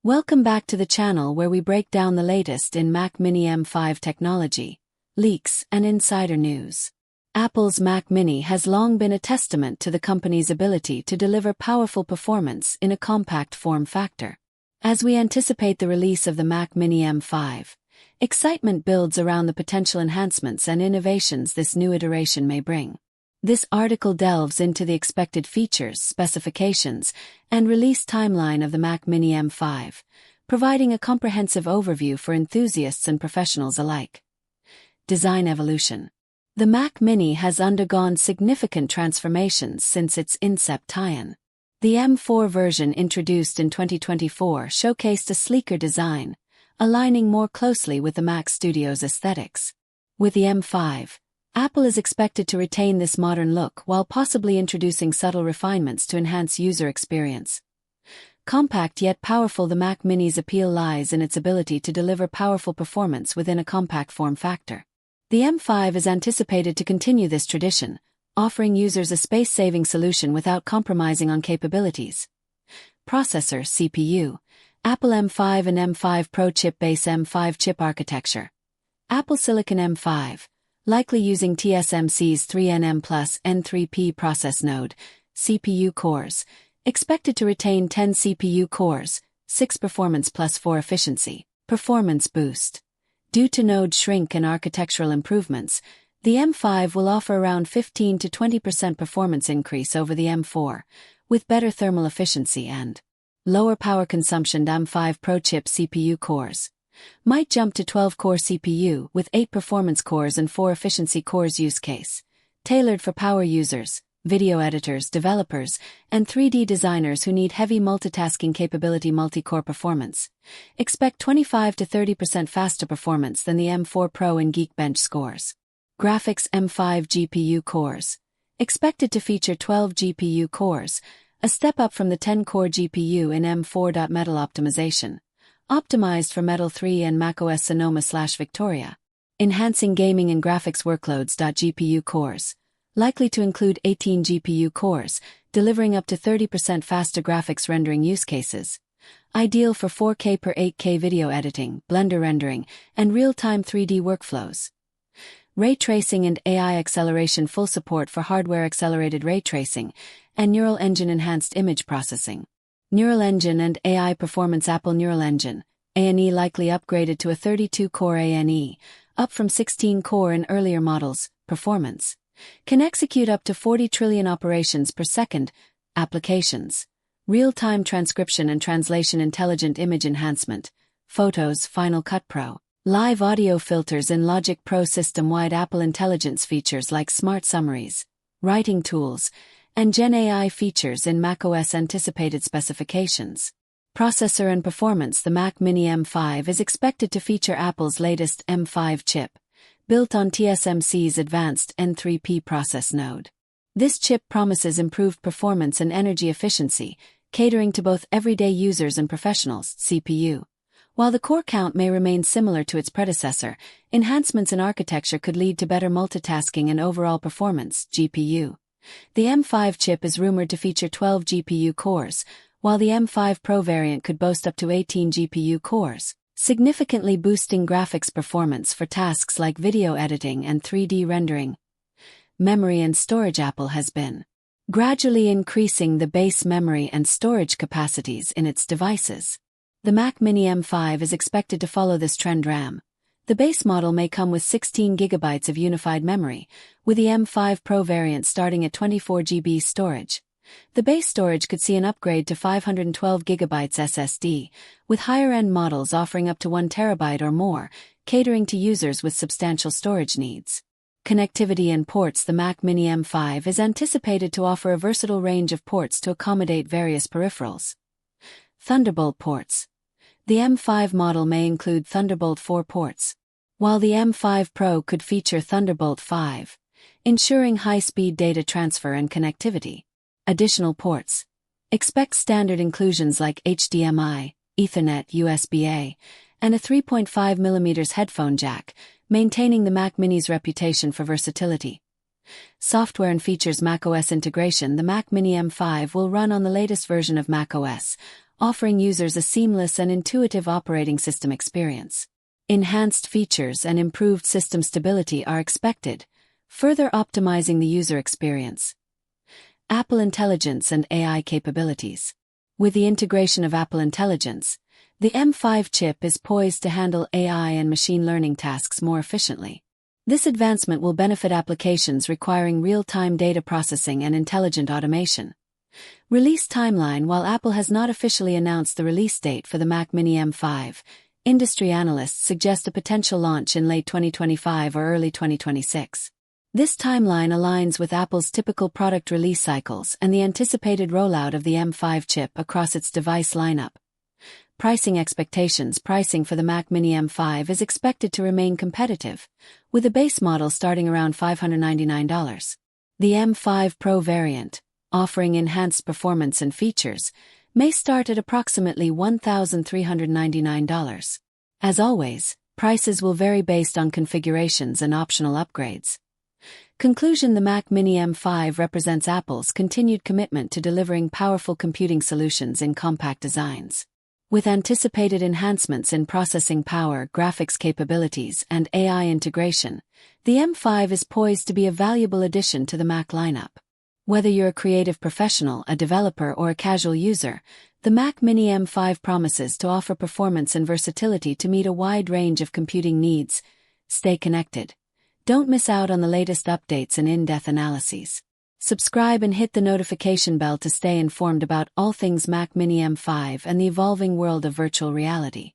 Welcome back to the channel where we break down the latest in Mac Mini M5 technology, leaks, and insider news. Apple's Mac Mini has long been a testament to the company's ability to deliver powerful performance in a compact form factor. As we anticipate the release of the Mac Mini M5, excitement builds around the potential enhancements and innovations this new iteration may bring. This article delves into the expected features, specifications, and release timeline of the Mac Mini M5, providing a comprehensive overview for enthusiasts and professionals alike. Design evolution. The Mac Mini has undergone significant transformations since its incept tie-in. The M4 version introduced in 2024 showcased a sleeker design, aligning more closely with the Mac Studio's aesthetics. With the M5, Apple is expected to retain this modern look while possibly introducing subtle refinements to enhance user experience. Compact yet powerful, the Mac Mini's appeal lies in its ability to deliver powerful performance within a compact form factor. The M5 is anticipated to continue this tradition, offering users a space-saving solution without compromising on capabilities. Processor CPU. Apple M5 and M5 Pro chip-based M5 chip architecture. Apple Silicon M5. Likely using TSMC's 3nm plus N3P process node, CPU cores, expected to retain 10 CPU cores, 6 performance plus 4 efficiency, performance boost. Due to node shrink and architectural improvements, the M5 will offer around 15 to 20% performance increase over the M4, with better thermal efficiency and lower power consumption. M5 Pro chip CPU cores might jump to 12-core CPU with 8 performance cores and 4 efficiency cores. Use case tailored for power users, video editors, developers, and 3D designers who need heavy multitasking capability. Multi-core performance. Expect 25 to 30% faster performance than the M4 Pro in Geekbench scores. Graphics. M5 GPU cores. Expected to feature 12 GPU cores, a step up from the 10-core GPU in M4. Metal optimization. Optimized for Metal 3 and macOS Sonoma/Victoria. Enhancing gaming and graphics workloads. GPU cores. Likely to include 18 GPU cores, delivering up to 30% faster graphics rendering use cases. Ideal for 4K per 8K video editing, Blender rendering, and real-time 3D workflows. Ray tracing and AI acceleration. Full support for hardware-accelerated ray tracing and Neural Engine enhanced image processing. Neural Engine and AI performance. Apple Neural Engine, ANE likely upgraded to a 32-core ANE, up from 16-core in earlier models. Performance. Can execute up to 40 trillion operations per second. Applications. Real-time transcription and translation. Intelligent image enhancement. Photos. Final Cut Pro. Live audio filters in Logic Pro. System-wide Apple Intelligence features like smart summaries, writing tools, and Gen AI features in macOS. Anticipated specifications. Processor and performance. The Mac Mini M5 is expected to feature Apple's latest M5 chip, built on TSMC's advanced N3P process node. This chip promises improved performance and energy efficiency, catering to both everyday users and professionals. CPU. While the core count may remain similar to its predecessor, enhancements in architecture could lead to better multitasking and overall performance. GPU. The M5 chip is rumored to feature 12 GPU cores, while the M5 Pro variant could boast up to 18 GPU cores, significantly boosting graphics performance for tasks like video editing and 3D rendering. Memory and storage. Apple has been gradually increasing the base memory and storage capacities in its devices. The Mac Mini M5 is expected to follow this trend. RAM. The base model may come with 16 GB of unified memory, with the M5 Pro variant starting at 24 GB storage. The base storage could see an upgrade to 512 GB SSD, with higher-end models offering up to 1 TB or more, catering to users with substantial storage needs. Connectivity and ports. The Mac Mini M5 is anticipated to offer a versatile range of ports to accommodate various peripherals. Thunderbolt ports. The M5 model may include Thunderbolt 4 ports, while the M5 Pro could feature Thunderbolt 5, ensuring high-speed data transfer and connectivity. Additional ports. Expect standard inclusions like HDMI, Ethernet, USB-A, and a 3.5mm headphone jack, maintaining the Mac Mini's reputation for versatility. Software and features. macOS integration. The Mac Mini M5 will run on the latest version of macOS, offering users a seamless and intuitive operating system experience. Enhanced features and improved system stability are expected, further optimizing the user experience. Apple Intelligence and AI capabilities. With the integration of Apple Intelligence, the M5 chip is poised to handle AI and machine learning tasks more efficiently. This advancement will benefit applications requiring real-time data processing and intelligent automation. Release timeline. While Apple has not officially announced the release date for the Mac Mini M5, industry analysts suggest a potential launch in late 2025 or early 2026. This timeline aligns with Apple's typical product release cycles and the anticipated rollout of the M5 chip across its device lineup. Pricing expectations. Pricing for the Mac Mini M5 is expected to remain competitive, with a base model starting around $599. The M5 Pro variant, offering enhanced performance and features, may start at approximately $1,399. As always, prices will vary based on configurations and optional upgrades. Conclusion. The Mac Mini M5 represents Apple's continued commitment to delivering powerful computing solutions in compact designs. With anticipated enhancements in processing power, graphics capabilities, and AI integration, the M5 is poised to be a valuable addition to the Mac lineup. Whether you're a creative professional, a developer, or a casual user, the Mac Mini M5 promises to offer performance and versatility to meet a wide range of computing needs. Stay connected. Don't miss out on the latest updates and in-depth analyses. Subscribe and hit the notification bell to stay informed about all things Mac Mini M5 and the evolving world of virtual reality.